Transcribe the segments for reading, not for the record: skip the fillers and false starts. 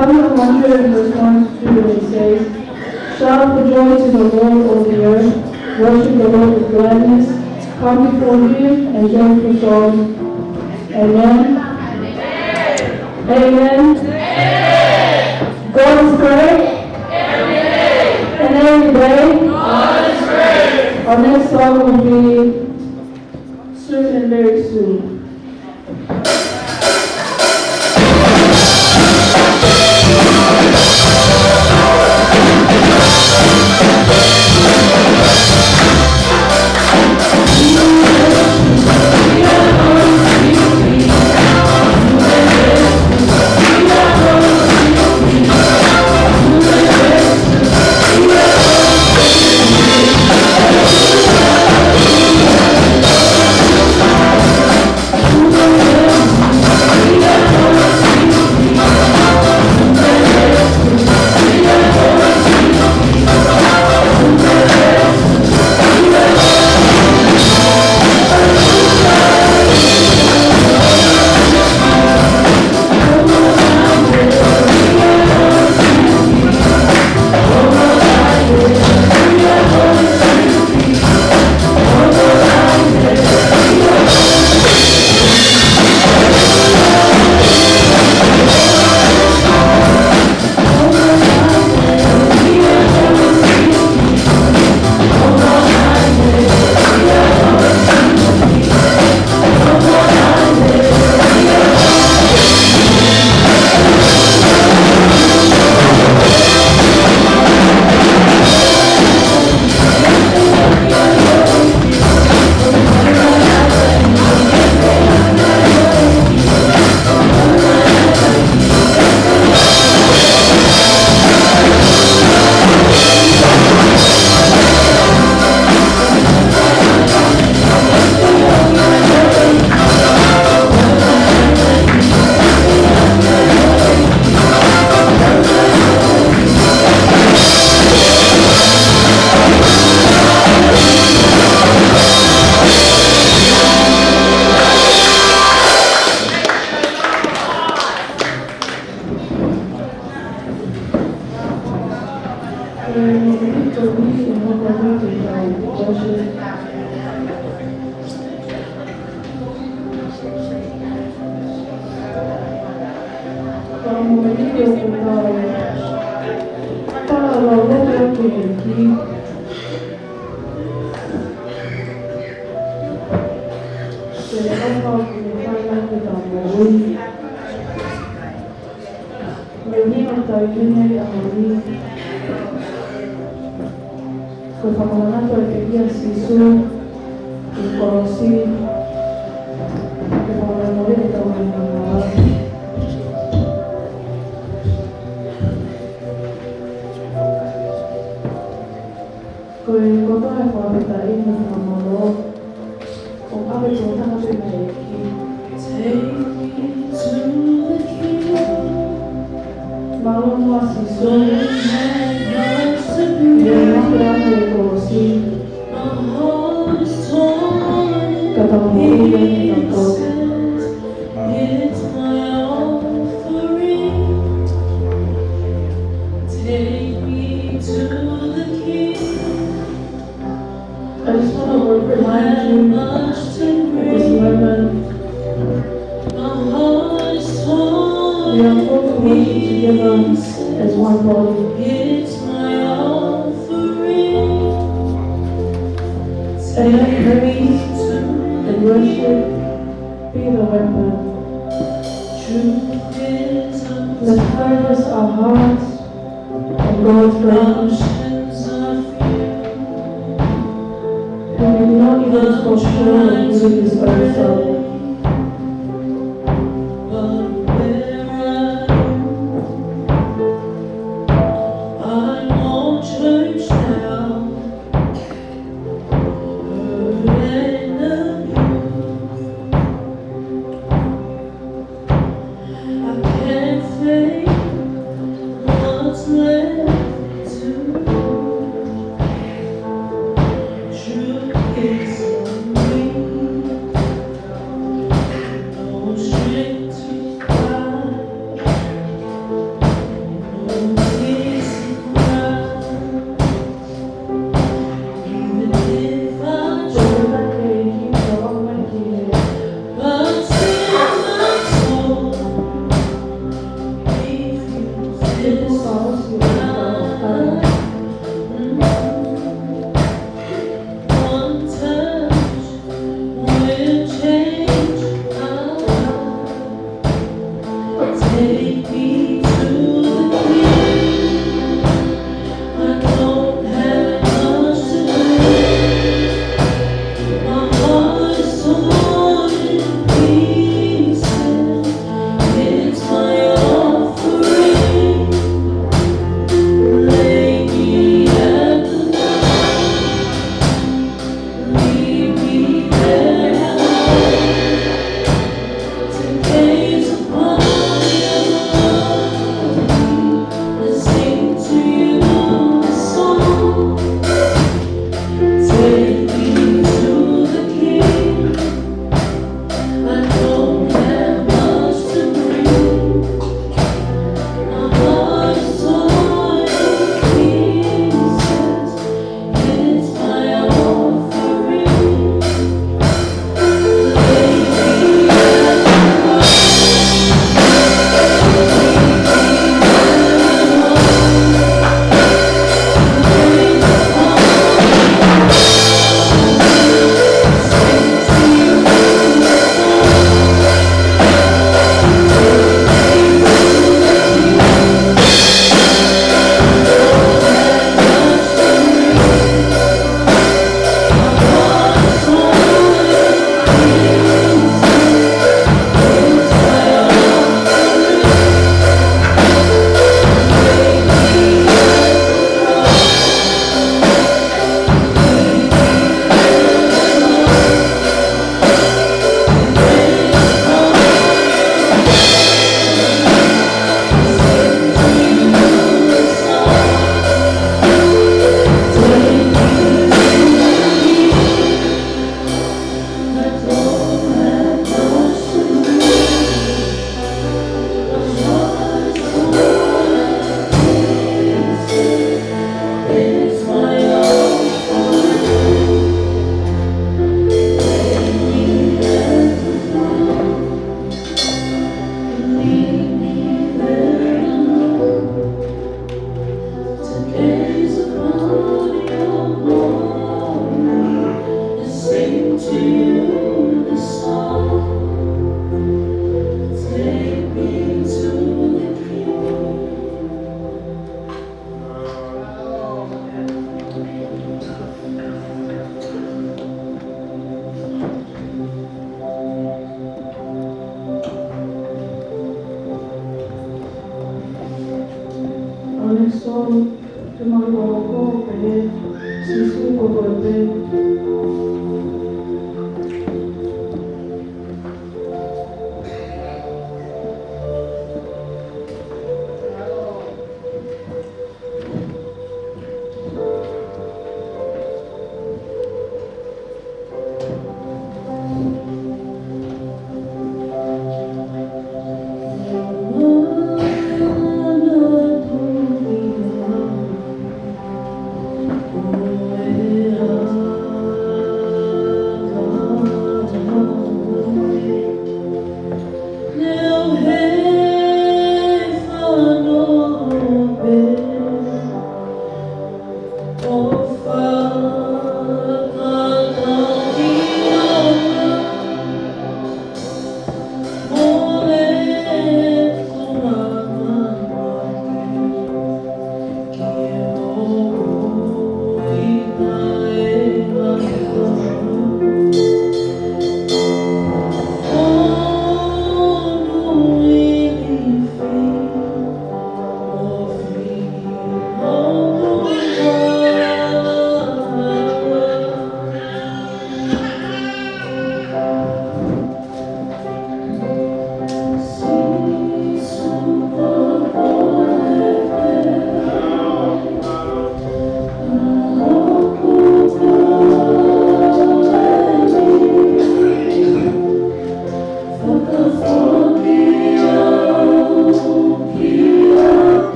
Psalm 100 verse 1 to 2 it says, shout for joy to the Lord, all the earth, worship the Lord with gladness, come before him and joyful songs. Amen. Amen. Amen. God is great. Every day. And every day. God is great. Our next song will be soon and very soon.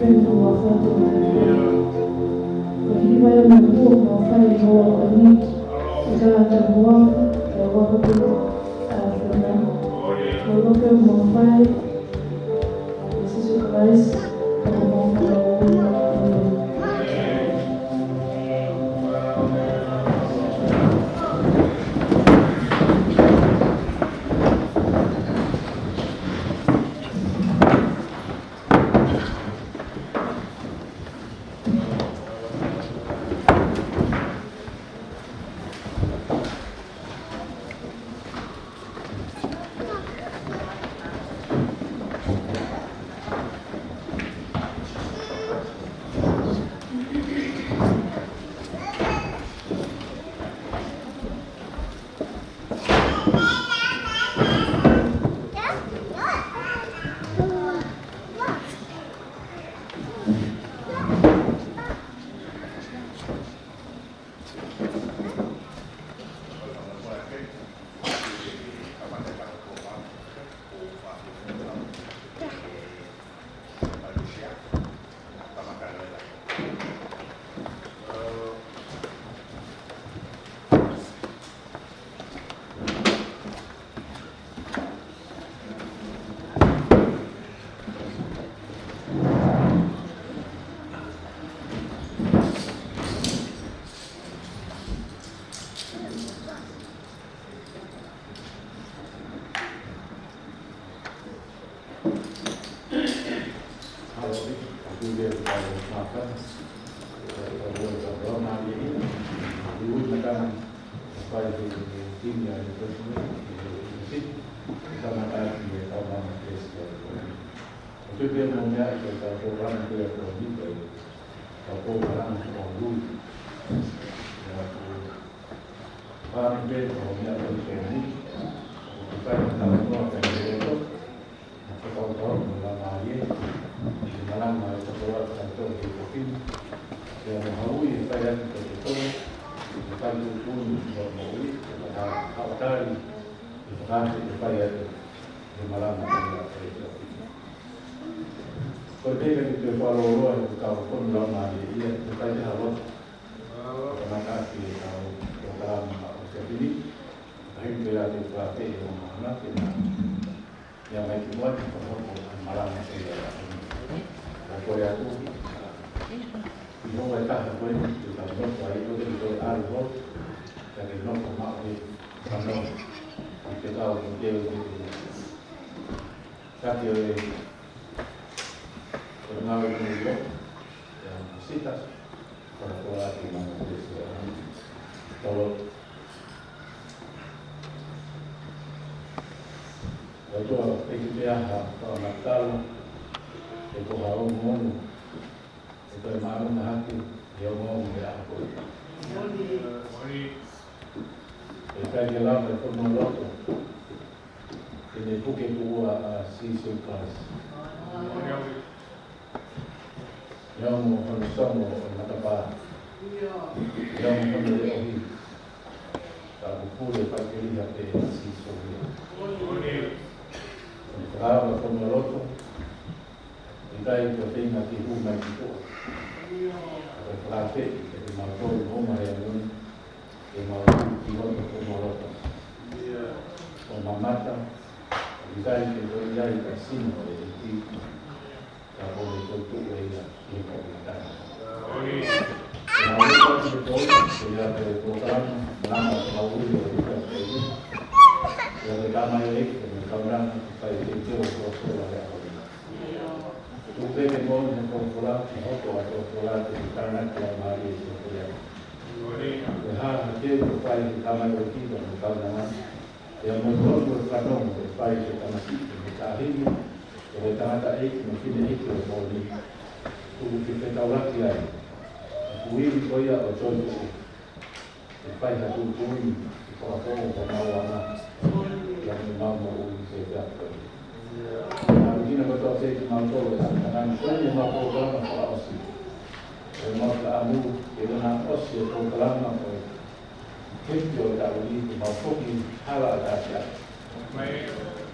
pendo wafato. Lakini wale mkuu wafanye kwa wani ikawa tambua ya wafato afuna. Walope mwafai sisi Christ kama Mungu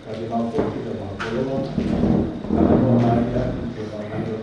Bagi mampu kita mampu, kalau mau mari kita mampu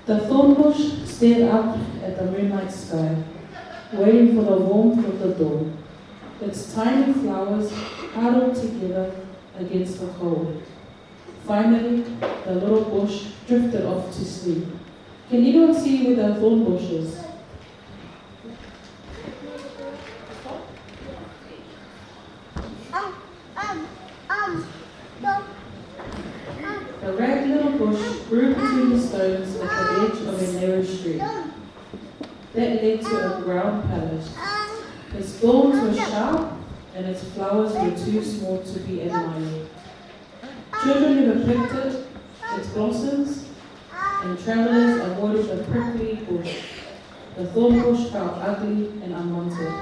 The thorn bush stared up at the moonlight sky, waiting for the warmth of the dawn. It its tiny flowers huddled together against the cold. Finally, the little bush drifted off to sleep. Can anyone see where the thorn bush is? The ragged little bush grew between the stones at the edge of a narrow street that led to a ground palace. Its thorns were sharp and its flowers were too small to be admired. Children never picked it, its blossoms, and travelers avoided the prickly bush. The thorn bush felt ugly and unwanted.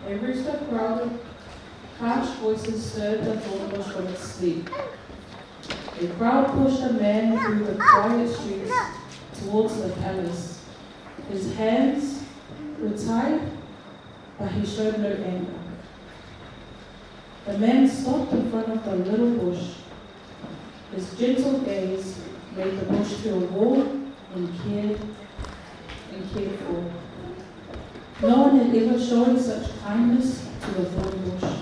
A rooster crowed. Harsh voices stirred the thorn bush from its sleep. A crowd pushed a man through the quiet streets towards the palace. His hands were tied, but he showed no anger. The man stopped in front of the little bush. His gentle gaze made the bush feel warm and cared for. No one had ever shown such kindness to the thorn bush.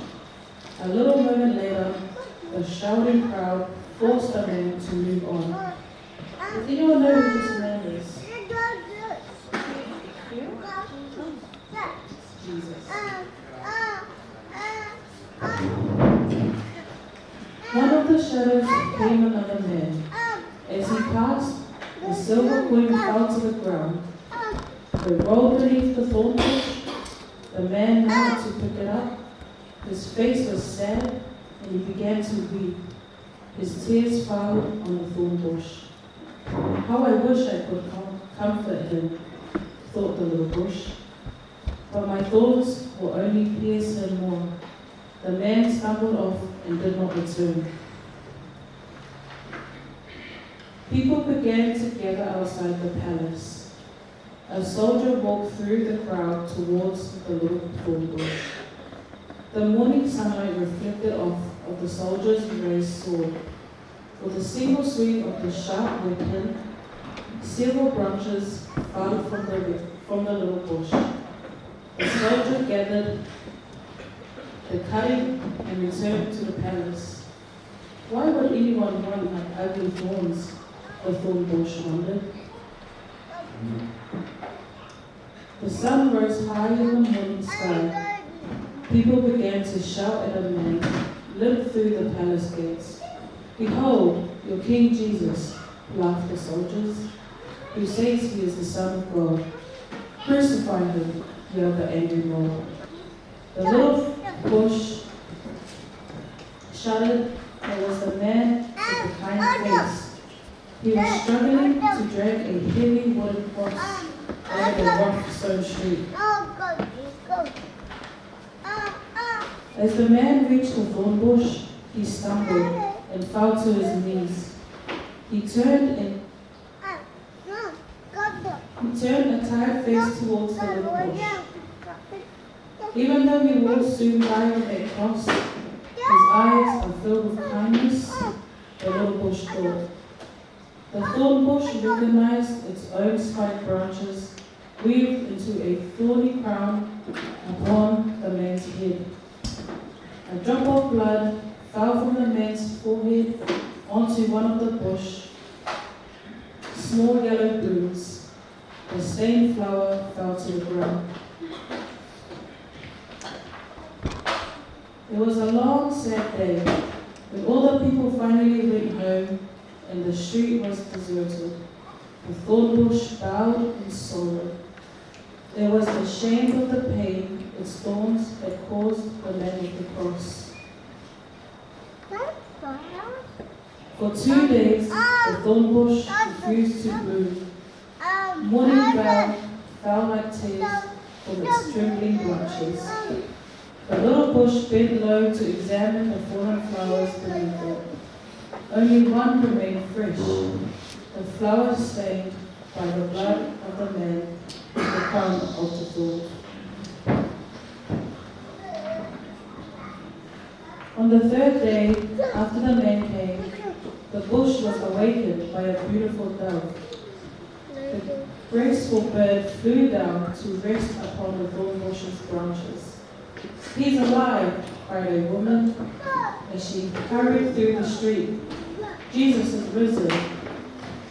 A little moment later, the shouting crowd forced the man to move on. Does anyone know who this man is? Jesus. One of the shadows became another man. As he passed, the silver coin fell to the ground. It rolled beneath the thorn bush. The man knelt to pick it up. His face was sad, and he began to weep. His tears fell on the thorn bush. How I wish I could comfort him, thought the little bush. But my thoughts will only pierce him more. The man stumbled off and did not return. People began to gather outside the palace. A soldier walked through the crowd towards the little thorn bush. The morning sunlight reflected off of the soldier's raised sword. With a single swing of the sharp weapon, several branches fell from the little bush. The soldier gathered the cutting and returned to the palace. Why would anyone want like ugly thorns? The thorn bush wondered. The sun rose high in the morning sky. People began to shout at a man, limped through the palace gates. Behold, your King Jesus, laughed the soldiers, who says he is the Son of God. Crucify him, yelled the angry mob. The little bush shuddered. There was the man with the kind face. He was struggling to drag a heavy wooden cross over the rough stone street. As the man reached the thorn bush, he stumbled and fell to his knees. He turned a tired face towards the little bush. Even though he will soon die on that cross, his eyes are filled with kindness, the little bush thought. The thorn bush recognized its own spiked branches, weaved into a thorny crown upon the man's head. A drop of blood fell from the man's forehead onto one of the bush. Small yellow blooms. The stained flower fell to the ground. It was a long, sad day when all the people finally went home and the street was deserted. The thorn bush bowed in sorrow. It was ashamed of the pain its thorns had caused the man of the cross. For 2 days, the thorn bush refused to bloom. Morning fell like tears from its trembling branches. The little bush bent low to examine the fallen flowers beneath it. Only one remained fresh, the flower stained by the blood of the man with the crown of the thorn. On the 3rd day, after the man came, the bush was awakened by a beautiful dove. graceful bird flew down to rest upon the thorn bush's branches. "He's alive," cried a woman as she hurried through the street. "Jesus is risen."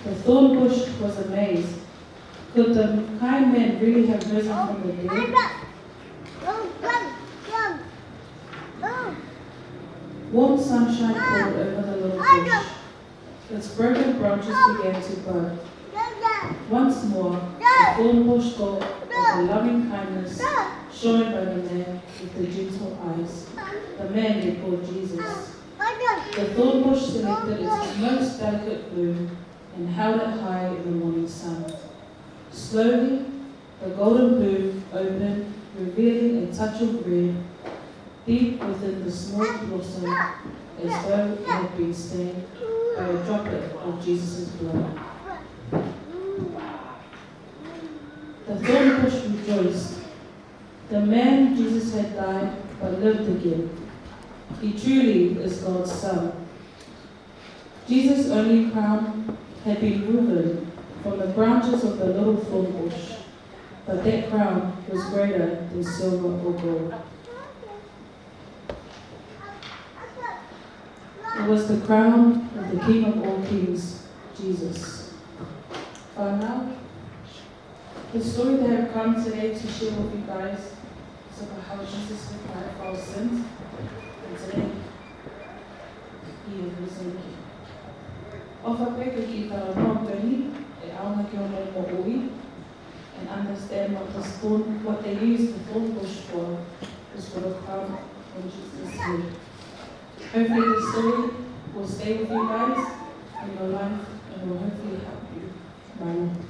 The thorn bush was amazed. Could the kind man really have risen from the dead? Warm sunshine poured over the little bush. Its broken branches began to bud. Once more, the thorn bush thought of the loving kindness shown by the man with the gentle eyes, the man they called Jesus. The thorn bush selected its most delicate bloom and held it high in the morning sun. Slowly, the golden bloom opened, revealing a touch of red deep within the small blossom, as though it had been stained by a droplet of Jesus' blood. The thorn bush rejoiced. The man Jesus had died but lived again. He truly is God's Son. Jesus' only crown had been woven from the branches of the little thorn bush, but that crown was greater than silver or gold. It was the crown of the King of all kings, Jesus. Now, the story that I've come today to share with you guys is about how Jesus lived life for our sins, and today He is risen again. Ofa peka ki ta rompeni e aunga ki ono mo ui, and understand what they used the thorn bush for is for the crown of Jesus' head. Hopefully this story will stay with you guys in your life and will hopefully help you. Bye.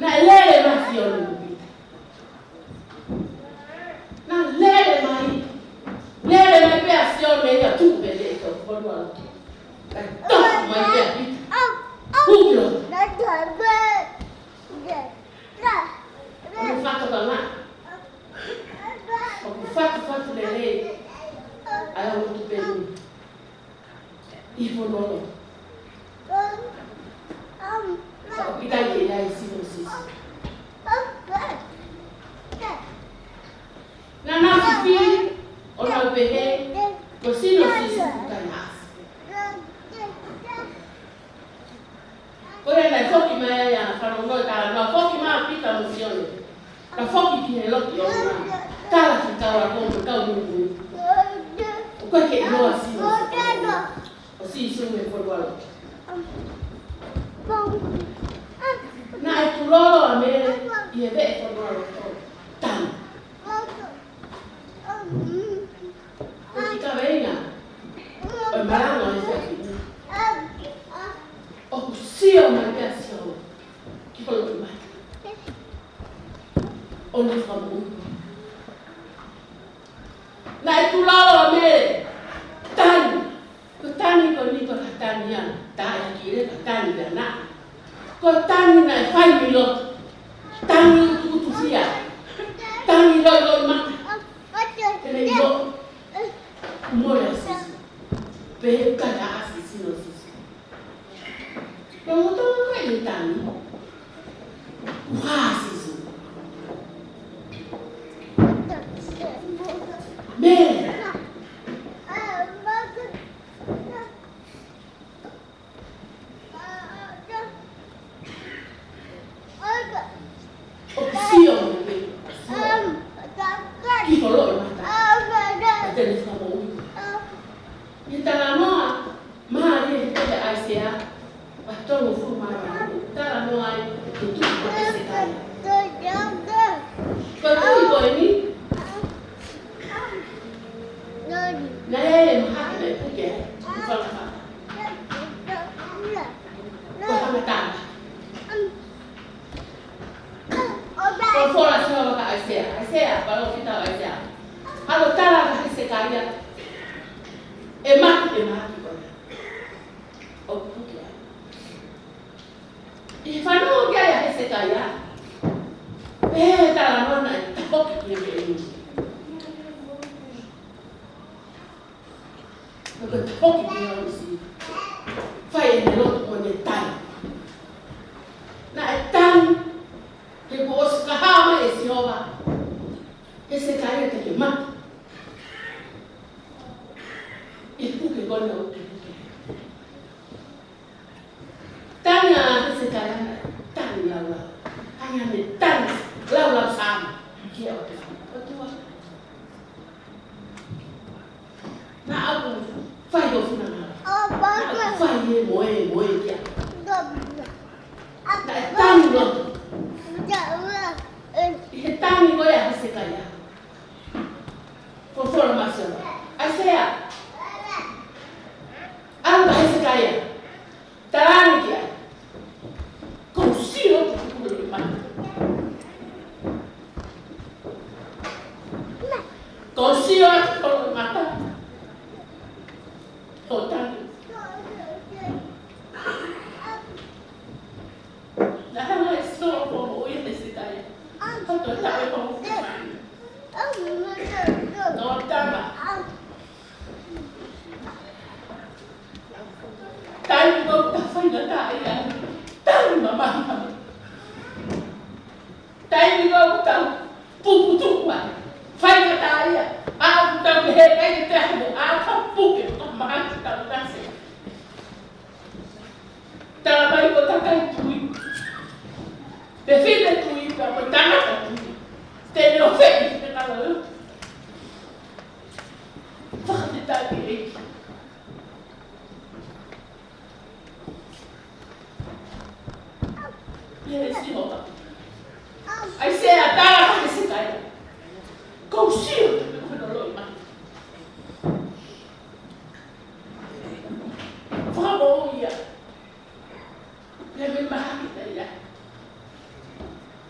Na lele masi o lupita. Na lele mai. Lele mai pe asion me ya tu bele to forward. Na to mai pe pita. Puglo. O fatto da là. O fatto lele. Ai ho tu belu. I forward. Sa kita ke dai sinosis. Na na fi ona pehe ko sinosis kana. Ora na foki mai ya fano no ta na foki ma pita musione. Na foki ki lo ki ona. Tala ki tala ko ka mungu. O ko ke no asi. O si su me forward. Na e tu loro a me e ve e forward tan. O ki ka venga. O Malanga e se ki. O kusio magasio. Ki ko lo mai. O ni famu. Na e tu loro a me tan. Ko tani ko ni ko tania. Ta e ki re ka tani da na. Ko tani na fai milot. Tani tu fia. Tani lo ma. Ele lo. Mora sis. Pe ka da asisi no sis. Ko to ko ni tani. Wa sis. Me.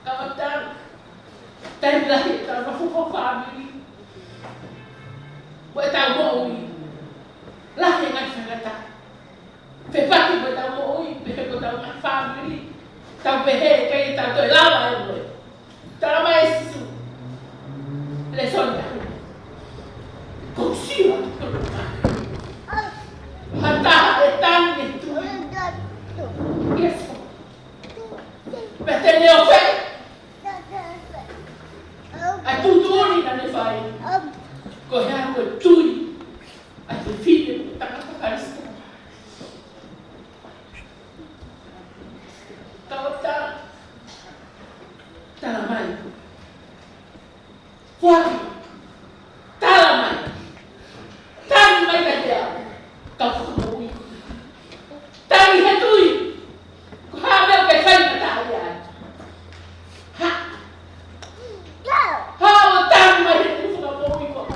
Kapag tayo lahit tayo mafuko family. Buat tayo mo uwi. Lahit nga sa gata. Pepati buat tayo mo uwi. Pehe ko tayo nga family. Tayo pehe kayo tayo tayo lawa yun mo. Tayo may sisu. Leson tayo. Kung siya. Hata etang itu. Yes. Betul ni ofe. Aku tuh ni nanti fai. Kau yang kau tuh, aku filho tak apa harus. Kau tak ramai. Fuaki, tak ramai. Tak ramai kerja. Kau semua. Tak lihat tuh. Kau hamil kesan tak ada. How damn my head is not moving on.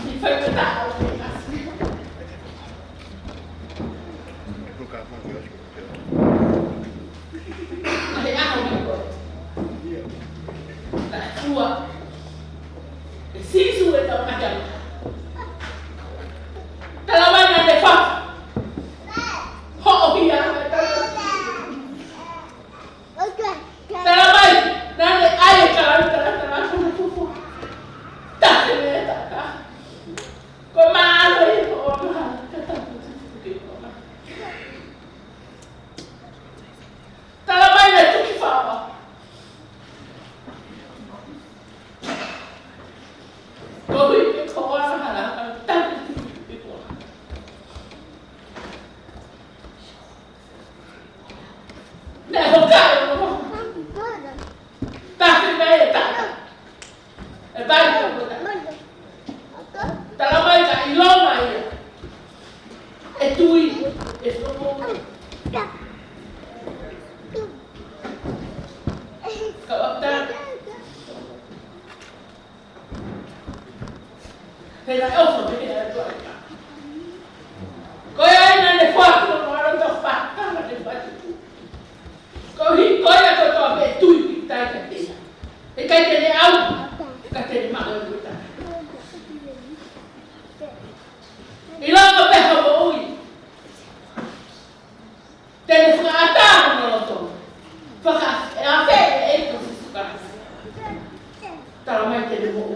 If I could die, I would ask you. I am going. That's what. The season with the madam. Talaman na the fuck. Oh, yeah. Talaman. Nanti ayah kalau terang fufu, tak boleh tak. Kau malu itu orang kata fufu. Kalau mana tu kifah? Kau ini kau orang halah tak itu. Dah bukan. Tak boleh tak. Baik tak. Kalau baik tak ilmu aja. Itu semua. Kalau tak, saya also boleh tu. Kau yang nanti faham orang tu faham kan ada baju. Kau yang kau tu apa itu kita kata. Ikai tene au, ikai tene malu kita. Ilang apa yang mau? Tene fungata menolong. Fakat apa itu suka. Kalau macam tene mau.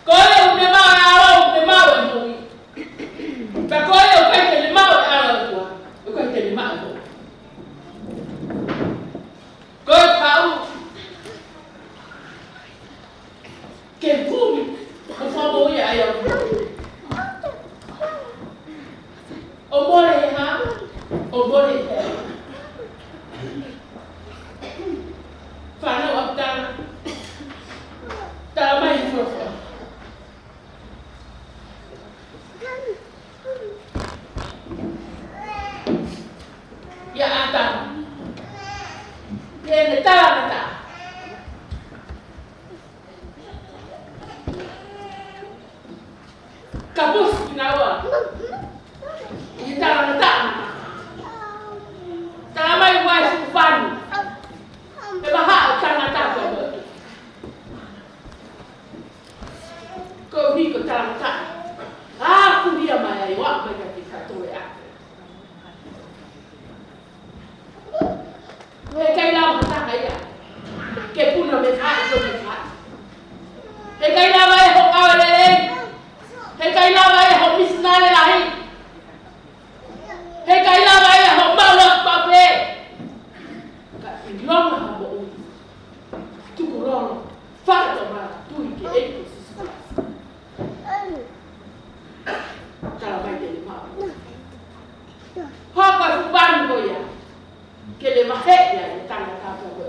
Kau yang memang mau. Tak kau yang ikai tene mau tu. Ikai tene mau. Kau tahu. Kebumi, kau ya ayam. Boleh ha, boleh. Fana waktu, tak main foto. Ya ada, dia tak. Kabus ginawa. Kita letak. Tak main wise fun. Bahak sangat tak betul. Kau ni kau tak letak. Aku dia mai wak macam kita tu ya. Kai lau tak kaya. Ke pun nak mekat tu mekat. Kai lau mai hok awal lele. Kai lau mai hok misna le lahi. Kai lau mai hok balak pape. Kat ilong lah bo. Tu kurang. Fak tu mah tu ke ekosistem. Kalau mai jadi mak. Hok kau ban kau ya. Kele mahet ya tanga apa bo.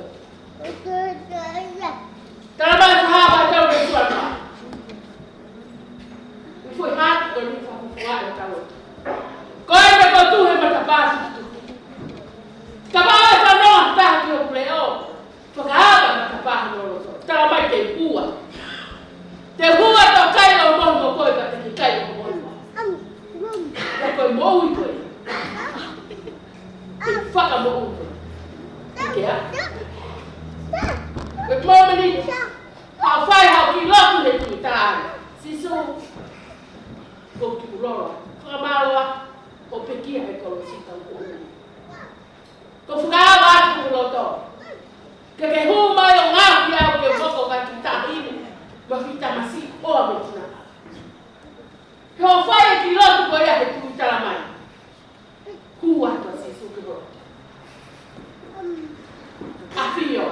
Kalau mai sahabat kau bersuara mak. Foi rápido ali para o outro. Coisa que tu é para baixo. Acabava essa noite tarde no pleo. Ficava na barra do outro. Tava mais de rua. De rua to cai no mundo coisa que cai no mundo. É foi muito. Faca muito. Pekia. With mommy, how far how we love you to time. See so. Go to Rora. Kamala. O Pekia e kolosita o. Ko fugawa ku loto. Que huma yo ngau ya o ko ka kita ini. Ba kita masih o ametina. Ko fai ki loto ko ya ku tala mai. Ku wa to se su ko. Afio.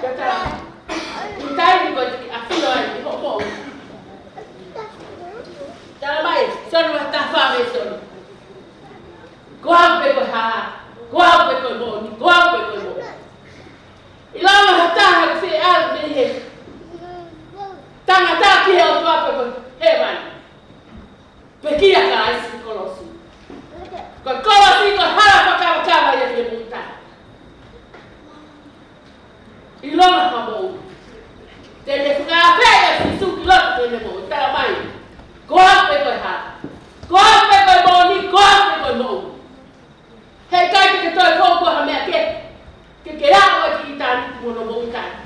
Kata. Utai ko afio ai ko. Tala mai, sono ta fame sono. Guape ko ha, guape ko mo, guape ko mo. Ilama hata ha fi al me he. Tanga ta ki ho guape ko he man. Pekia ka ai si kolosi. Ko kolosi ko hala pa ka ya ke muta. Ilama ha mo. Tele fuga pe ya si su kilot tele mo, tala mai. Guape ko ha. Guape ko mo ni guape ko mo. Hei kai ke toi ko ha me ke ya o ki ta mo no mo ta.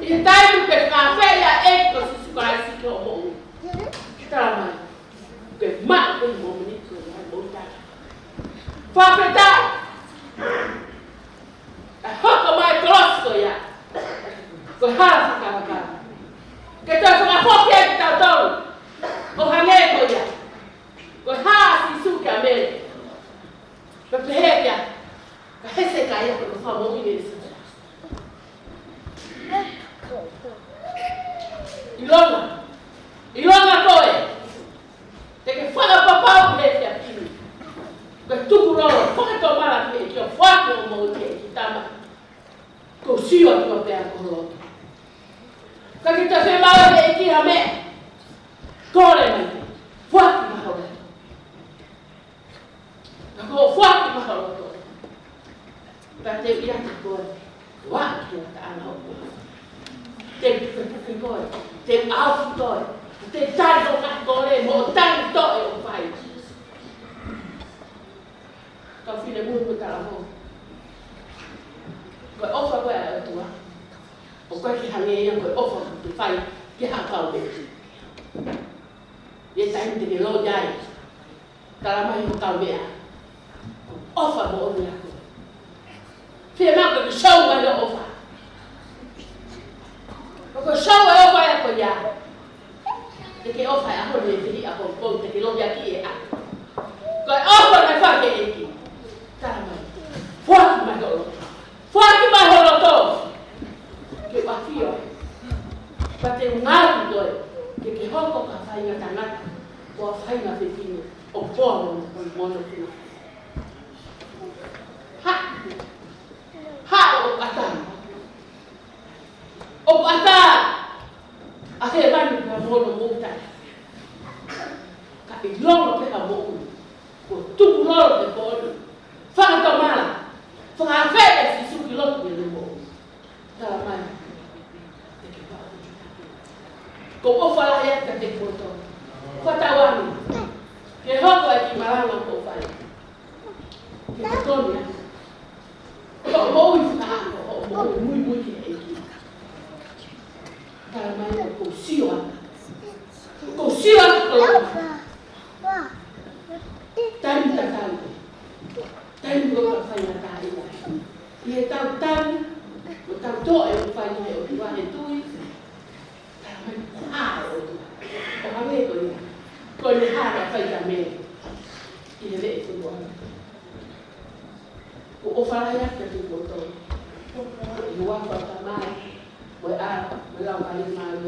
I tai ku ke ka fe ya e ko si ko ai si ko mo. Ta ma. Ke ma ko mo ni ko ya mo ta. Fa fe ta. Ha ko mai cross ko ya. Ko ha sa ka. Ke toi ko fo ke ta to. O ha me ko ya. Ko ha si su ka me. Pekia, kahese kaya ko fa mo ni sa. Ilona toe. Te ke fala papa Pekia kini. Ko tukuro, fa to mala ke ko fa ko mo ke tama. Ko sio ko pe ko lo. Ka ki te fe mala ke ki ha me. Kore me. Fa ma ho. Ko fuati mahalo to. Te ia ko. Wa ki ta ana o. Te ko. Te au to. Te tanto ka ko le mo tanto e o pai. Ka fine mu ko ta mo. Ko ofa ko ya to. O ko ki hange ya ko ofa ko pai ki ha ka o. Ye ta inte ke lo jai. Tala mai ko ta be. Offer mo onu yako. Fie ma ko show ba le offer. Ko show ba offer yako ya. De ke offer ya ho le fi a ko ko te ke lo ya ki e a. Ko offer na fa ke e ki. Ta ma. Fuaki ma do. Fuaki ma ho lo to. Ke ba fio. Ba te ngal do. Ke ho ko ka fa ina tanga. Ko fa ina fe fi. O po mo no fi. Ha o atan. O atan. Ake ban ka mo no mo ta. Ka ilong pe ka mo. Ko tu lo de ko. Fa to mala. Fa fe si su kilo de mo. Ta mai. Ko o fa la ya ka te ko to. Fa ta wa ni. Ke ho ko ki Malanga ko fa. Ke to ni. Ko mo muy que para mais ko sio ko tan ko fa ya ta ina e tan o tan to e fa ni o va e tu para mai o ha me ko ni ha fa ya me e le ko o fala ya que te botou eu vou falar mais vai melhor vai mais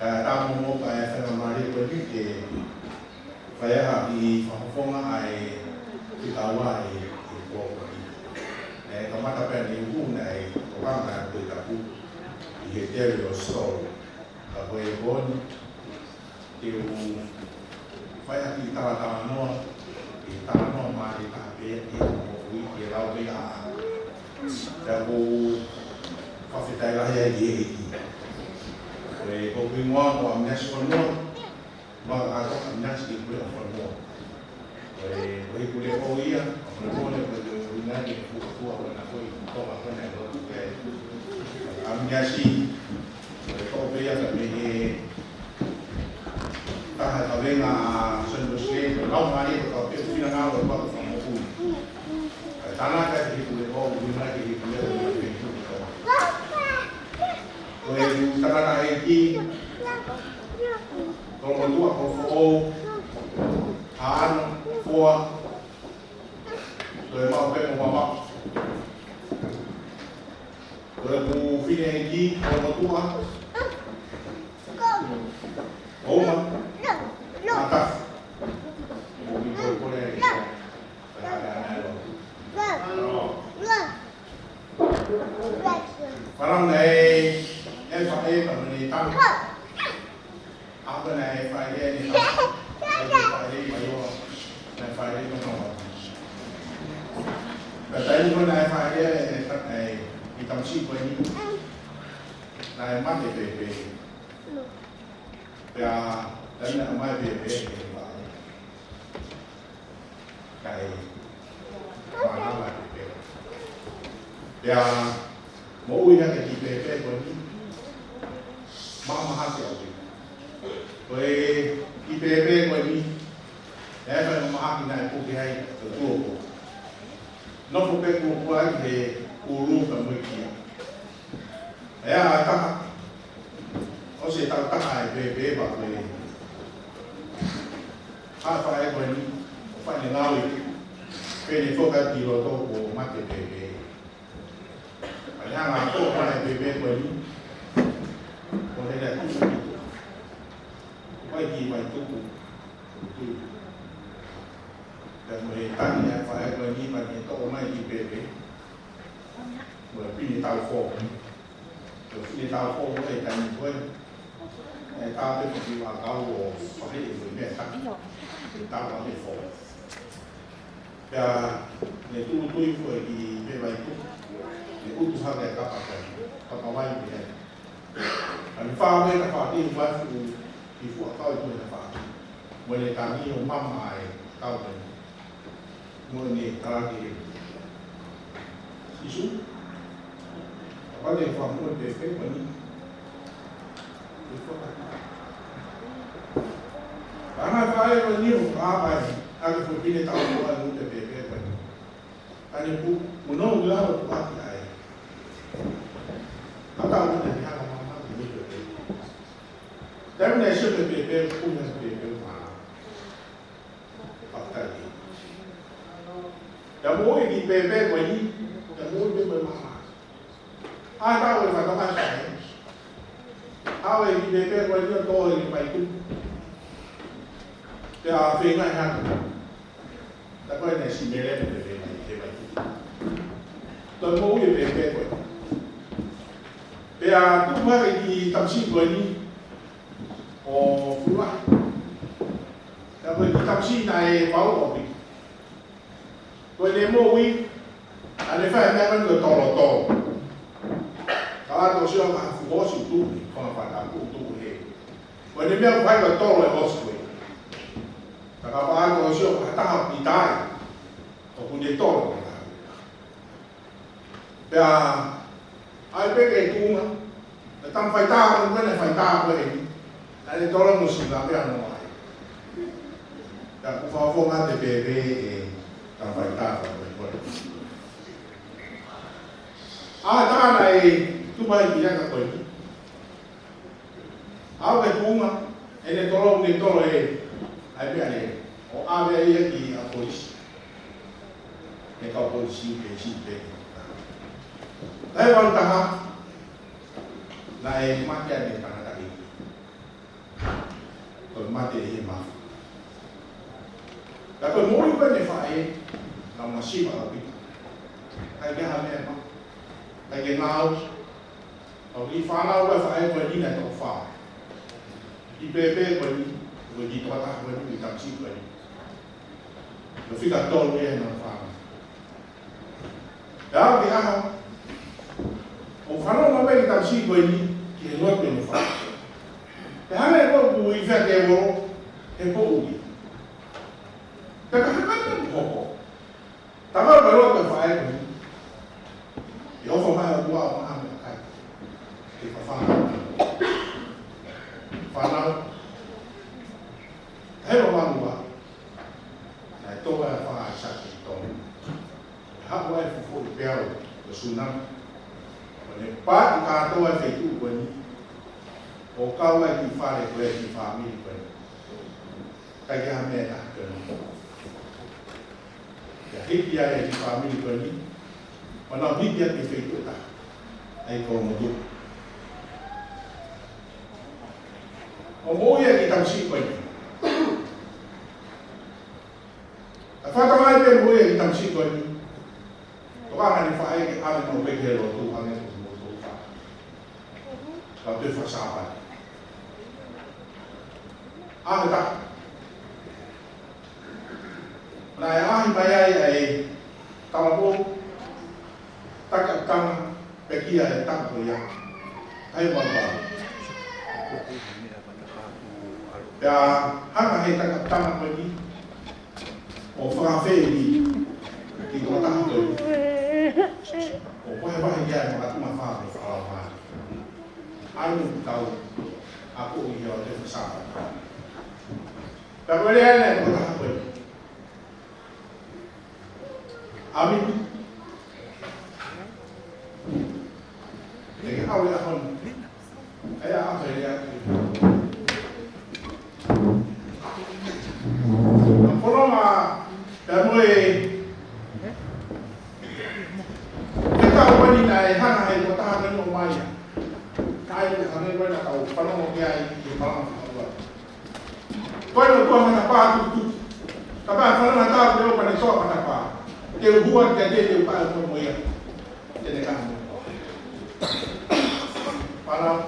ta mo pa fa ma ri ko ni ke fa ya di fa fo ma ai ki ta wa ai ko ka ma ta pe ni hu nai ko ba ma ko ta pu i te ri o so ka ko e bon ke u fa ya ki ta no i ta no ma i ta pe ki mo wi ki la we a ta bu fa fi ta la ya ye ko ngwa ko amnes ko no ba a ko amnes ki ko ko no ko ko le ko ia ko le ko na ni ko ko na ko ko ma ko na ko ke amnes ko be ya ka me ta ha ve na sen do se no ma ni ko ke fi na na ko ko mo ku ta na ka ki ko le ko na ki ko le ko karena ini kalau dua kau han foa rồi mau cái mau mau rồi mu phi này đi kalau dua oh mà atas mau đi coi coi này Parang này em phải mà mình tăng áo cái này phải đi phải đi mà vô này phải đi mà không và tới cái này phải đi cái này đi tâm sự với nhau này mắt để về và đến là mai về cái mà nó là và mỗi cái gì về của mình mama hasil với IPB của mình để phải mà cái này cũng hay từตัวnó cũng phải cũng phải thì uru và mới kia để ta có sẽ ta hay về bảo về phải của mình phải là nào về để phô cái điều đó của mắt về phải là tốt này về của mình còn đây là tu quay gì vậy tu để mình tăng nhà phải người đi mà những tổ này đi về bởi vì tao khổ rồi khi tao khổ có thể thành thôi này tao cái phần vào tao hồ phải người mẹ tăng thì tao có thể khổ và để tu bởi vì về vậy tu để tu sao để tao phải tao có vay gì này anh pha với các bạn đi qua thì phụ tôi là phải mới để cảm nghĩ ông mắm mài tao mình mỗi ngày ta thì chỉ xuống có thể phòng luôn để phép mình bạn hai phải bao nhiêu ba bài anh phải đi để tao mua anh để về phép mình anh phụ muốn nấu cái nào cũng bắt lại tao muốn để hai Tapi ni saya berbeza punya berbeza mana, fakta ni. Dan boleh di berbeza begini, dan boleh berbeza. Ada orang kata macam ni, ada di berbeza begini tu orang yang baik tu, dia faham kan? Tapi ni si mereka berbeza baik tu. Dan boleh berbeza begini. Dia tu mari di tamsi begini. Fkului. Bởi vì taxi này báo ổn định. Tôi đến mua quý, anh ấy phải đem cái to lò to. Đó là tôi sẽ làm phụ hộ sự tu, còn phải làm phụ tu hệ. Bởi vì mình phải là to là hộ sự. Và các bạn tôi sẽ phải ta học đi tay, tôi cũng đến to là. Và ai biết cái tu mà, tâm phải ta, cái này phải ta với Ada tolong musim tapi anu mai. Dan kufafo nga TPP tambay ta ko. Ta này tubay biya ka ko. Awe bunga ene tolong ni tolong ai bi ale. O ave ia ki a polis. Ne ka polisi pe si pe. Dai wan ta ha. Lai makia ni ta. mate he ma. La ko mo ko ne fa e na ma si ba bi. Ai ga ha me ma. Ai ga ngau. Au ki fa na wa fa e ko ni na to fa. Ki pepe ko ni, ko di to ta ko ni tam si ko ni. Lo fica todo e na fa. Da ki ha. O fa no ma be tam si ko ni. Che lo che ne fa. E a me lo i vedevo e poi. Perché un poco. Stava però per fare così. Io ho mai avuto una cosa che fa e lo mangua. E Tonga fa Siasi Tonga. Hapua e fufu pelo lo sunam. Ne pa ka to e fetu ko ni. O kawa ki fare ko e ki family ko. Ka ga me ta ko. Ya hiki ya ki family ko ni. Mana bidia ki fetu ta. Ai ko mo du. O mo ya ki tam si ko ni. Afata mai pe mo ya ki tam si ko ni. Ko ka ni fa ai ki ave no pe ke lo tu ave no mo tu fa. Ka te fa sa ba. Ah, tak. Nah, yang bayar ai tahu tak Tanga Pekia tak boleh. Ai apa? Ya, hang hai tak Tanga pergi. O frafe di kota tu. O apa dia mak tu mafa fa. Ai tahu aku ia ada besar. Tak boleh ni kota apa? Amin. Jadi awal akon. Ayah apa dia? Kalau mah damai. Kita awal ni naik hang hai kota ni rumah ya. Kaya ni kami boleh tahu. Kalau mau dia di Malanga. Quando tu mana pa tu kaba fala na ta leo pa so pa pa te huwa ke de pa ko mo ya te de kan para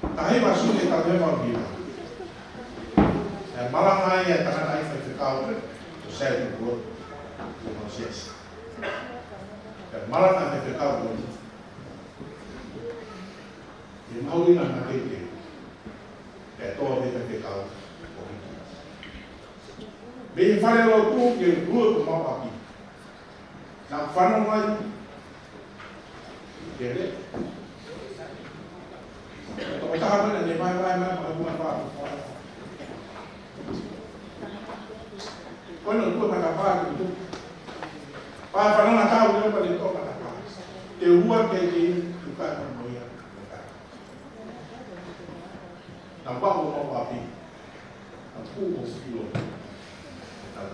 tahi masu ke ta de ma bi Malanga ya ta na ai fa Fkului to sai ko no Siasi Malanga te Fkului e mau ina na ke todo de pecado. Bem fale lo tu que duro como papi. Na fano mai. Quer? O tá vendo ele vai alguma parte. Quando tu vai capar tu. Vai falar na tábua eu para ele tocar na casa. Eu vou que tu cai para morrer. Nampak mau api, aku mesti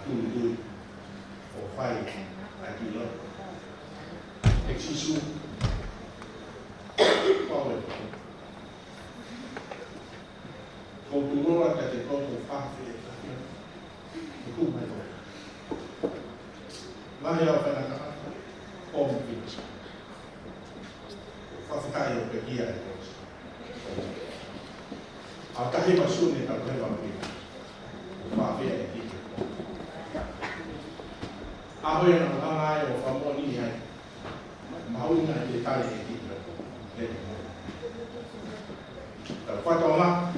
tu, fai, lagi lo, eksisu, kau le, kau turun lah kata kau faham, itu macam, mana apa nak kata, kau mungkin, faham kaya Pekia itu. Atahi masun ni tak boleh bangkit. Maaf ya ini. Apa yang Malanga o Hamoni ya. Mounga detalhe ini. Tak Tonga.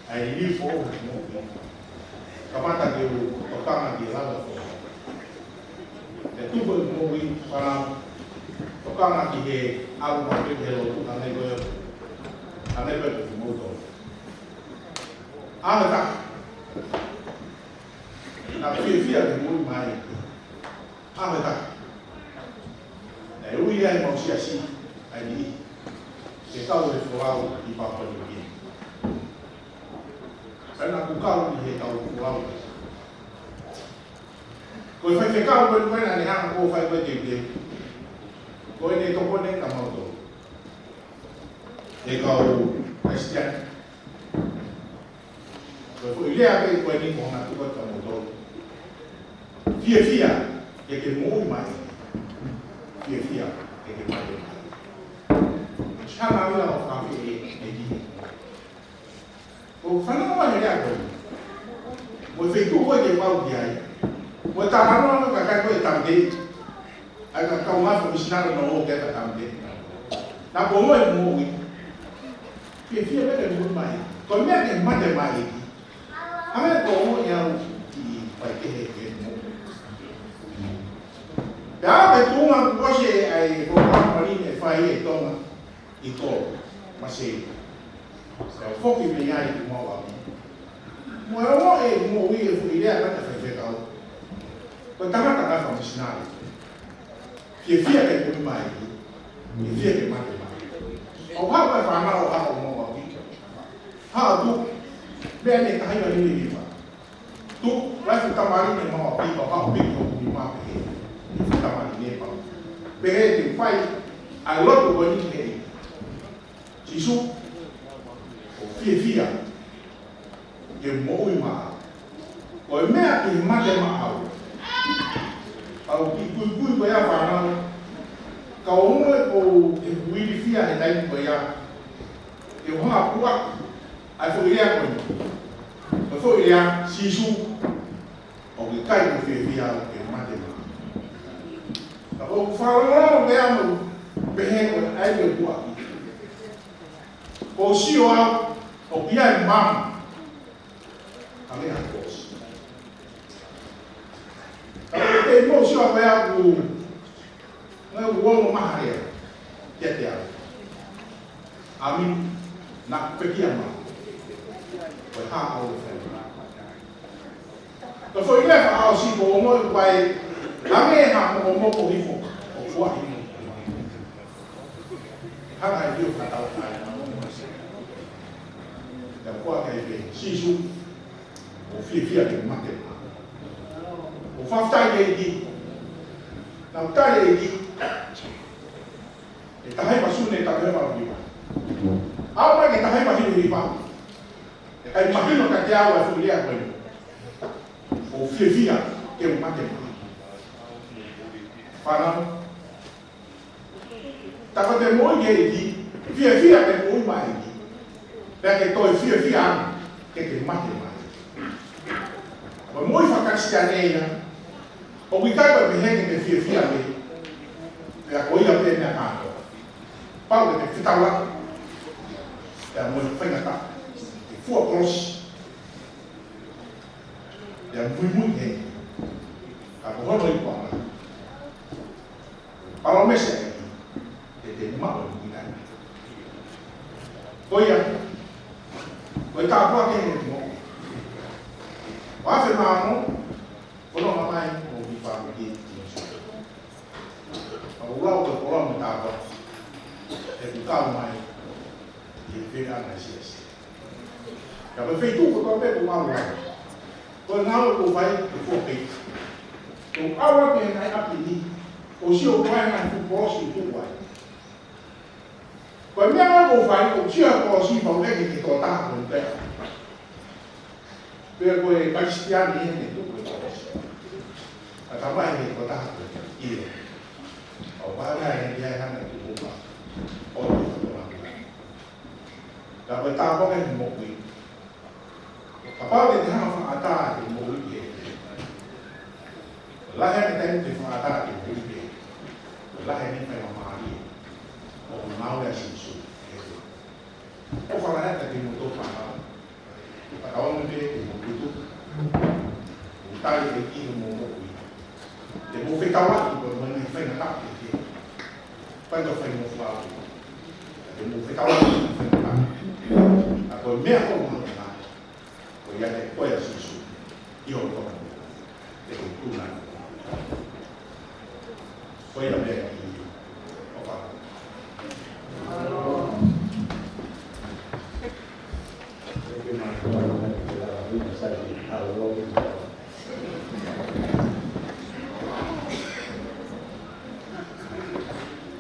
Ai ni fo mo. Kamata ke Tonga di lava fo. Tu mo wi para Tonga di he au ma ke lo tu ane go mo to. Ah, tak. Na fia de muito mais. Ah, tak. Eu ia em Siasi ali. Que tal de floral e papo de aqui. Karena aku kau di tahu floral. Kau fai kau pun nanti hang kau fai berjudi. Kau ini toko ni kamu tu. Kau Kristian. ile ake kwa ni kwa na tuko kwa moto fia yake moi mai fia yake mai chama bila kufahamu ni o fana wa ile yako mo feito ko ke pau dia mo ta no ka ka ko tamde aka ka uma fo missionário no o ke ta tamde na ko mo wi fia bele mo mai ko me ke mate mai ame ko mo ya ki pa ke he mo da be tu ma ko se ai ko ma ni e fa e Tonga i ko ma se o foki me ya i mo wa mo e mo wi e fu idea ka ta fe ka o ko ta ka ka fa missionário que fia que ko mai e fia que mate mai o ha pa fa ma o ha o mo wa ki ha tu be ne ka ha ni ni fa tu vai fu ta mari ne mo pi ko ha pi ko ni ma pe fu ta mari ne pa be te fai a lo ko ni ke Jisu o fia ke mo i ma o me a ki ma de ma au ki ku ko ya fa na ka o mo o e wi fia e dai ko ya e ho a ku a fo ile ko o fo ile Jisu o ki kai ko fia ke ma de ma o fa no me amo be he ko ai le ku o si o o pia mam ame a kos e mo si o ba ku na wo ma ha ya ya ami na Pekia ma o ha o fe to fo ile fa o si bo mo pai ame ha mo ko ni fo o fo a ni ha ai dio ka ta o da qua che si su o fia che mate o fa stai di na tale di e ta hai pasu ne ta ba di ahora que ta hai pasu di ba e ai imagino que te agua fulia bueno o fia che mate para ta fa de mo ye di fia che mo mai perché toi fia che ti mate mai ma moi fa cristianeia o mi cago per che fia me per poi a te na canto Paulo che fita là e a moi fa ngata e fu a cross e a muy che a ho noi qua Paulo mese e te ma o mi dai poi Poi ta qua che mo. Va fermamo. Quello non mai non mi fa di. Ma uau che quello mi ta qua. E tu calma mai. Che vega na Siasi. Ya per fai tu ko be ko ma. Ko na ko fai ko pe. Tu awa che hai apili. O si o vai na tu posso tu vai. Quando abbiamo fatto c'è così ma non è che ti tocca con te per quei cristiani e tutto questo a trovare che tocca io o va bene che hanno tutto qua o da poi sta poco in mo qui a parte di hanno fatto di mo qui la gente che fa attacchi di mo qui la gente fa male o Mounga si su o fa la che non tocca ma onde itu utali di mo qui de mo fe kawa ko mo ne fe na ki quando fai mo fa de mo fe kawa fe na ko me ko mo na ko ya de ko ya si su io ko de cultura poi la me o fa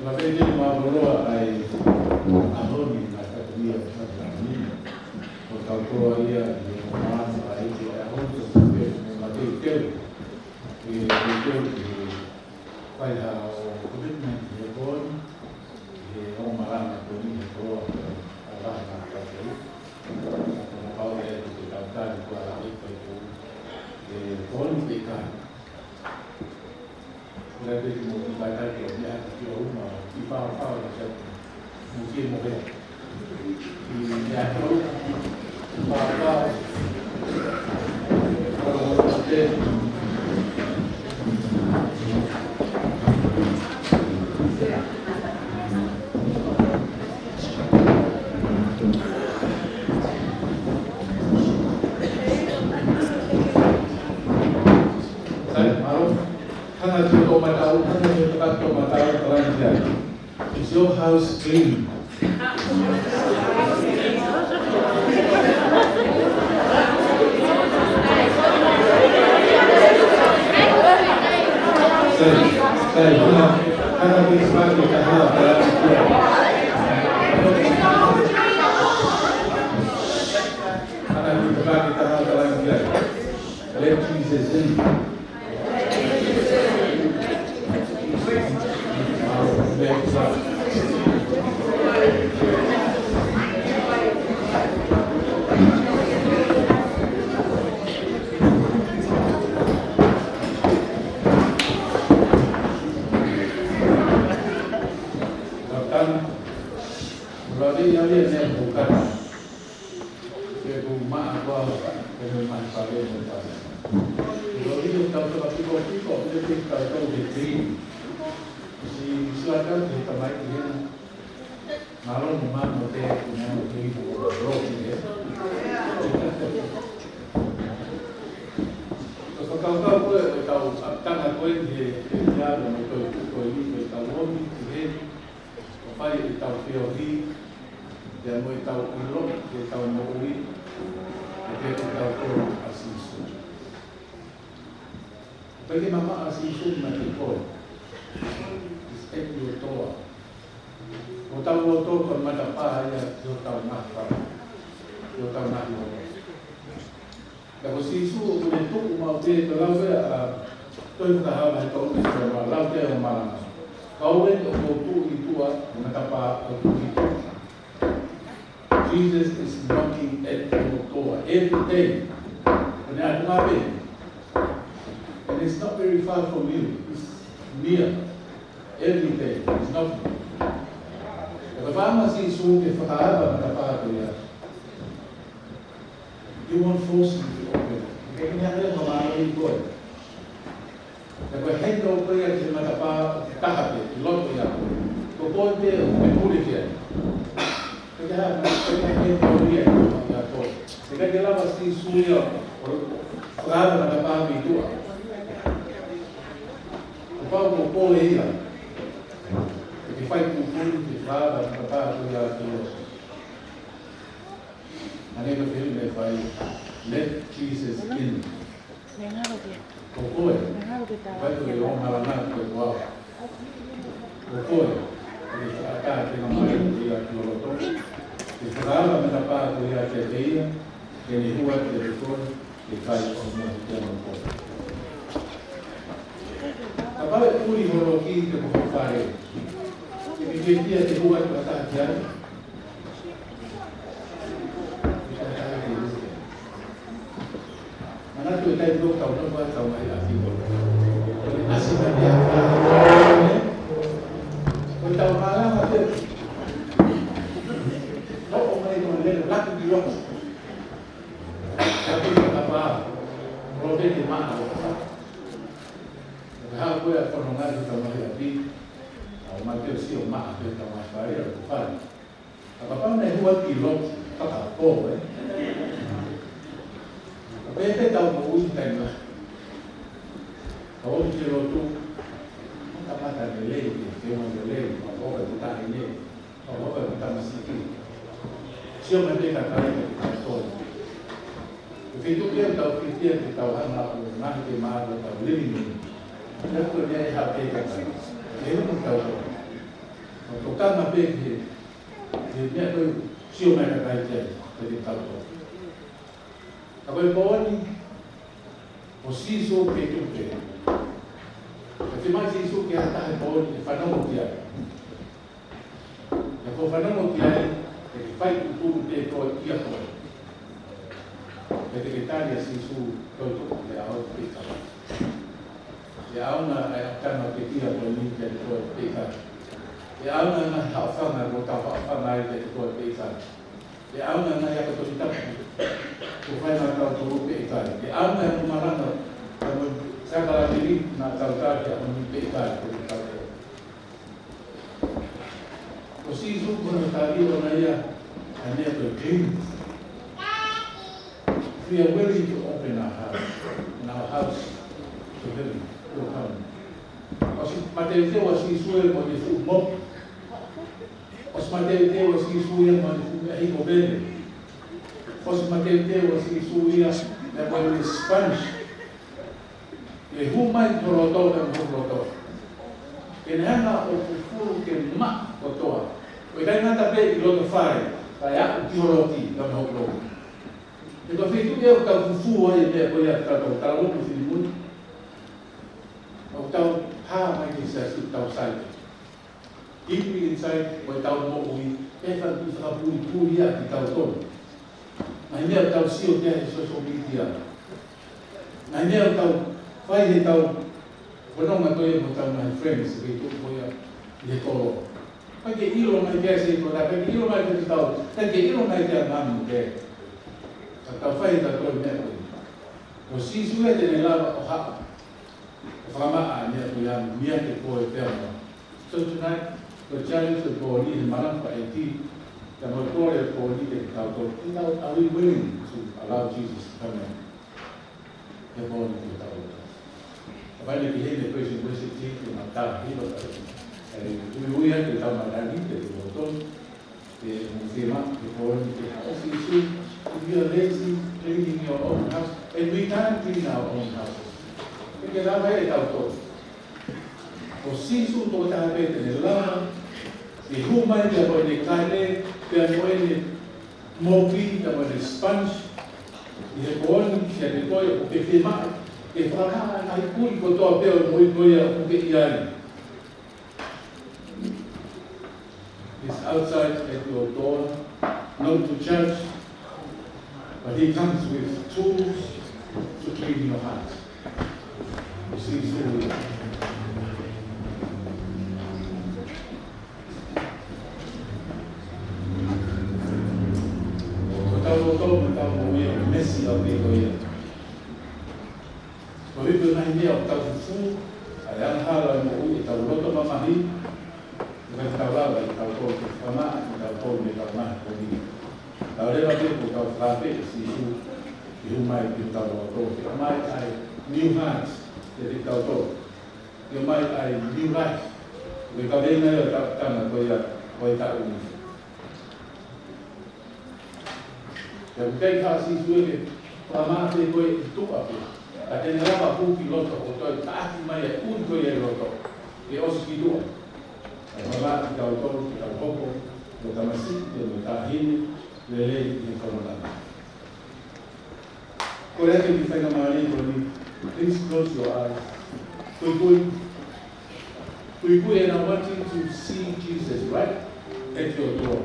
La fede ma ai Hamoni na katia ni por causa aí de uma ai Is your house clean? Let Jesus in. Jesus is knocking at your door every day. And it's not very far from you. It's near. Every day. It's not. You won't force him to open it. Let Jesus in. e auna na hawhanga ko ka hawhanga i te koe pe i tai. E auna na ia kato i tapu, ko whai na tau tō pe i tai. E auna e maranga, ka mo sakala tiri na tau tāke a mo pe i tai ko i tau. Ko si su kono tāri o na ia, a nea to dream. We are willing to open our house to Him, to come. Os matete o si sue mo ni fu mo. Os matete o si sue mo ni fu e ko bene. Os matete o si sue na mo ni Spanish. E hu mai toroto na toroto. E na o fu ke ma kotoa. O dai na tape i loto fai, pa ya ti roti na mo lo. E ko fitu e o ka fufu ai me ko ya ka to ta lo ku fi mu. O tau ha mai ki Siasi tau sai. Deeply inside o tau mo ui e fa tu fa pu ia ki tau to. Mai me tau si o te social media. Mai me tau fai he tau bueno ma to e mo tau my friends ki tu ko ia le tolo. Pai ke ilo mai ke se ko da ke ilo mai ke tau. Ke ilo mai ke mamu ke. Tau whai ta koe mea koe. Ko si sue te ne lava o hapa. O whamaa mea koe am mea te koe pēr. So tonight, the challenge of ko ni he Malanga e ti, te mo kore ko ni te tau tau. Are we willing to allow Jesus to come in? Te ko ni te tau tau. Te whai ne ki hei ne koe si koe si ti, te ma tā hilo tau. E ui hei te tau marani, te te roton, te mutema, te ko ni te hao si sui. If you are lazy cleaning your own house, and we can clean our own houses. Porque lá vai estar todo. O sisu to ta pete ne lama, e huma ia po ne kane, pe ne mopi, ta po ne sponge, e bon, se ne toia o pe fema, e fraka ai kuri ko to pe o moi toia o pe iari. It's outside at your door, not to church. But He comes with tools to clean your heart. You see, so messy of the way. But if you mind me of Tafu, I am Hala, it's a lot of Mamahi, but Kavala, it's a lot of Kama, it's a lot of Kama. Tau rewa te ko tau whape si hu mai ki tau roto. Ki mai ai new hearts te te tau to. Ki mai ai new life. Ki ka reina e o tanga koe tau uni. Ki a kei ka si sue ke whamā te koe i tuka pe. A tene rama puki loto o toi tāki mai e un koe e loto. Ki osi ki tua. A whamā ki tau to, ki tau hoko, o tamasi, o tāhini, Lele in Colorado. Correct if I am please close your eyes. We and I want you to see Jesus right at your door.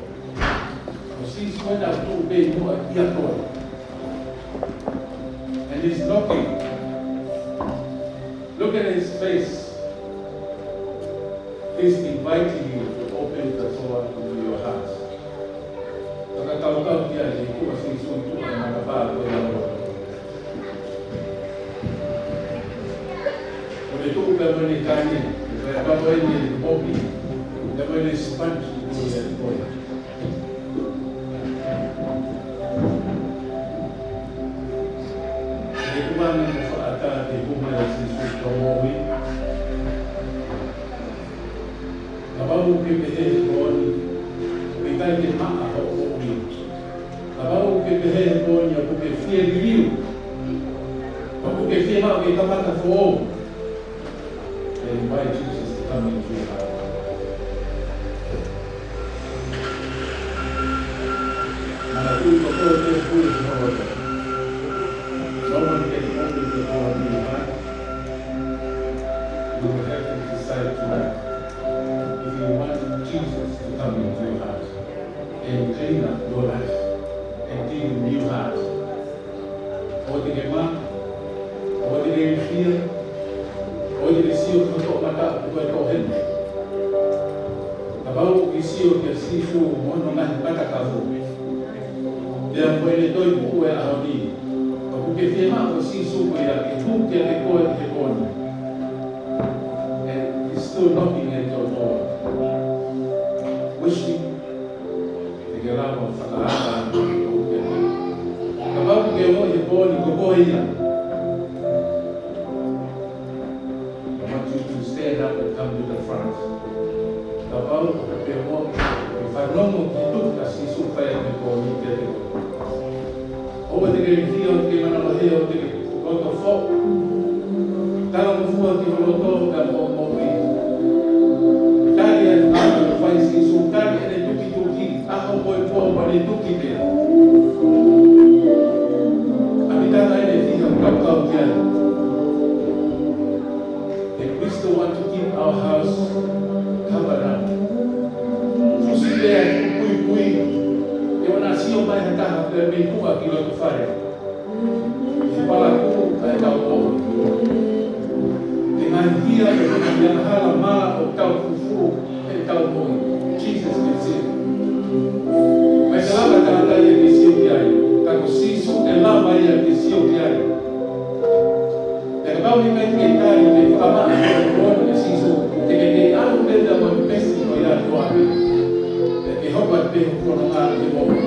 See when I do obey no idea God. And He's knocking. Look at His face. He's inviting you to open the door to your heart. Kau dia di ku masih suntuk dengan apa tu yang oleh itu kita menikahnya, kita apa ini mobil, kita boleh sponge itu yang boleh. Di rumah ni ada di rumah si suntuk mobil. Kalau mungkin kita boleh kita ni mak atau Abang ke behe ponya buke fie griu. Buke fie ma ke kamata fo. And invite Jesus to come into your heart. Mana tu ko te pui no water. No one can open the door in your heart. You will have to decide tonight if you want Jesus to come into your heart and clean up your life. And new heart. What did you want? What did you feel? What did you see? What did you feel? Isio ke sisu mono na kata kafu. Dia pole toi ku e ahoni. Ku ke tema ko sisu ko ya ke ku ke ko e koni. And it's still knocking at your door. Wishing to get out of Fkului. Kapag ke mo e koni ko ko ia. I want you to stand up and come to the front. Kapag ke mo Farnomo itu kasih supaya berkoni jadi. Oh, dengan dia kita mana dia dengan kotor fok. Kalau membuat di kotor dan mau kalian akan faz isso kalian itu tuki aku mau pada tuki dia. Kita ada di kau dia. And we still want to keep our house covered up. Eu nasci o pai da bem tua aquilo que faz. Se fala tu é da o. Dengan dia yang hal ma o tau fufu e tau mo. Jesus disse. Mas lá vai estar aí disse o que aí. Tá com siso e lá vai aí disse o que aí. Kalau kita kita ini apa orang siso jadi anu benda mesti ya Tuhan. Hope they for a lot of people. And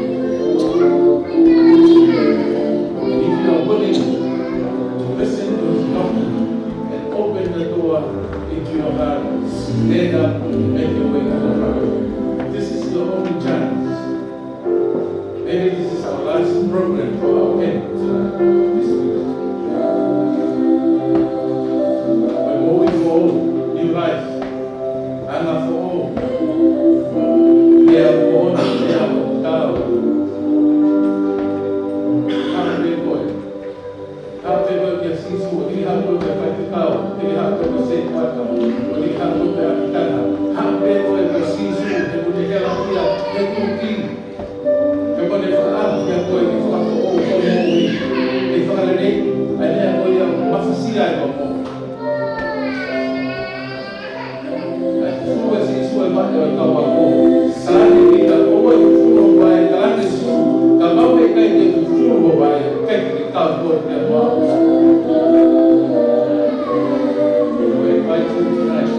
if you are willing to listen to his doctrine and open the door into your heart, stand up and make your way to the front. This is your only chance. Maybe this is our last program for our end this week. We're moving forward, new life. I'm not for all. I invite you tonight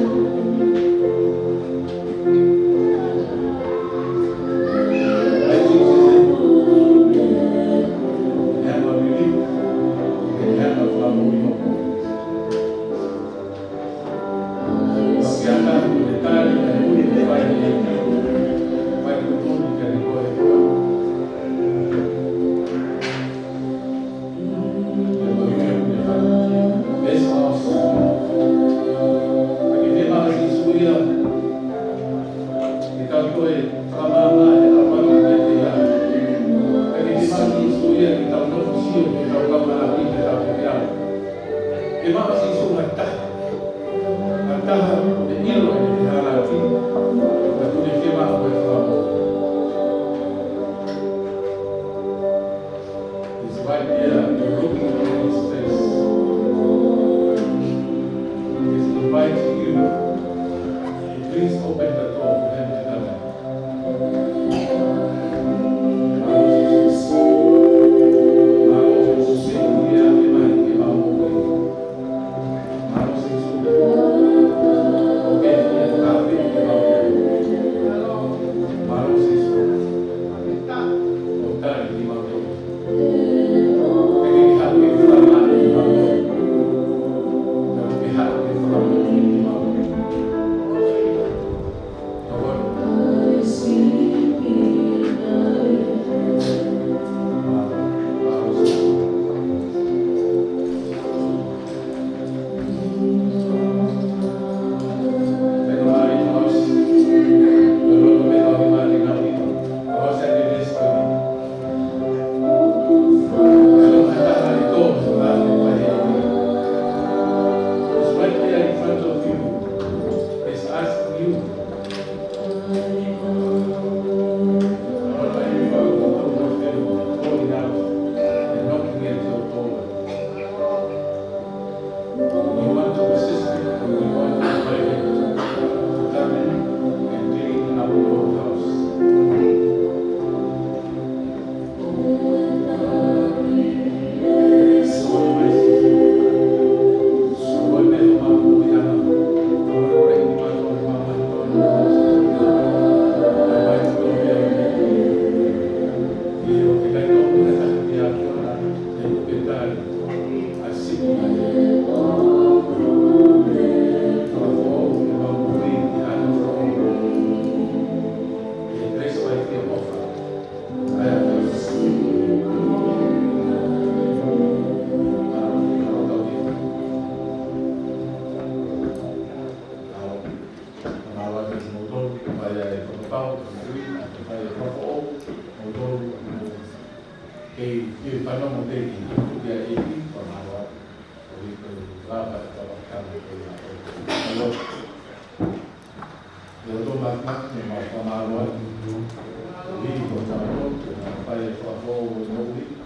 que para no ter que dia aqui para nós o lá vai trabalhar no eu estou mais mais para nós o livro está bom para o favor no livro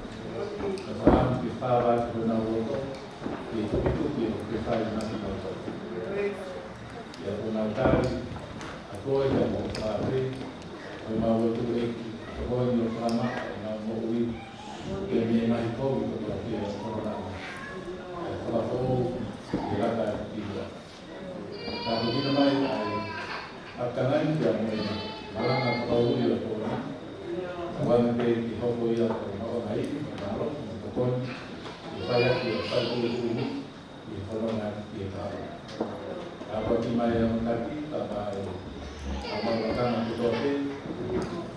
mas que estava na outra e tudo que faz na nossa e a vontade agora vamos fazer uma outra agora no programa na livro que me mais pobre do que o programa. Ela falou que lá está aqui. Tá muito mais a canal de amor. Malanga Fkului o programa. Agora que roubo ia para aí, para o com e vai aqui para o e falou na que tá. Agora que mais um aqui tá para a bacana do hotel.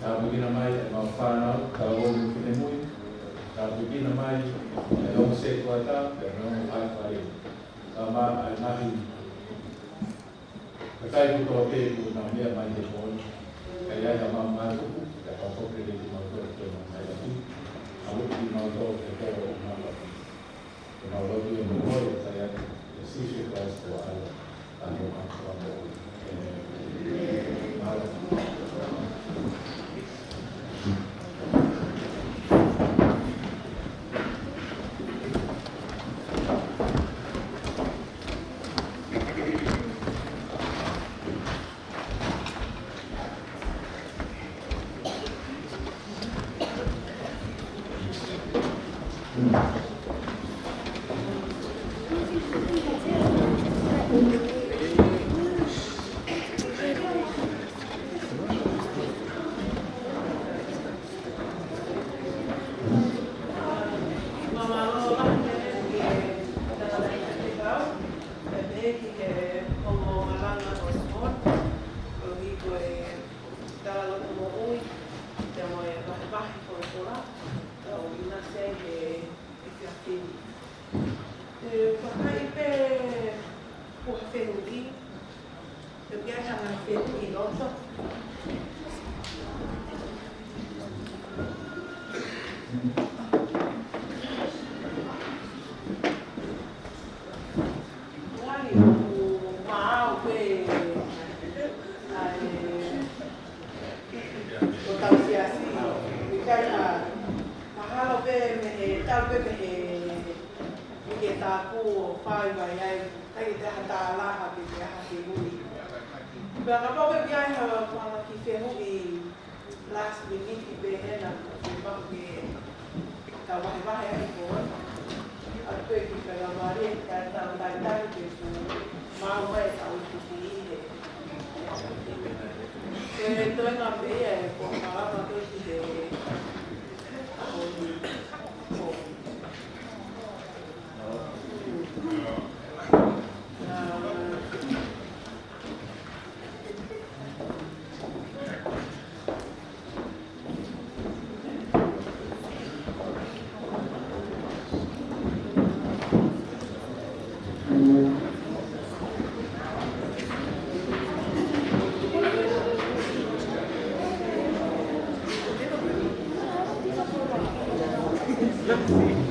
Tá muito mais uma fana, tá o que tem muito. Tapi ini namai dalam sekuata dalam hal-hal sama nahi. Kekai itu oke itu namanya main di pon. Kayak sama masuk, dapat kau kredit di motor itu namanya itu. Kalau di motor kita kalau itu yang motor saya sisi kelas soal atau apa. Gracias.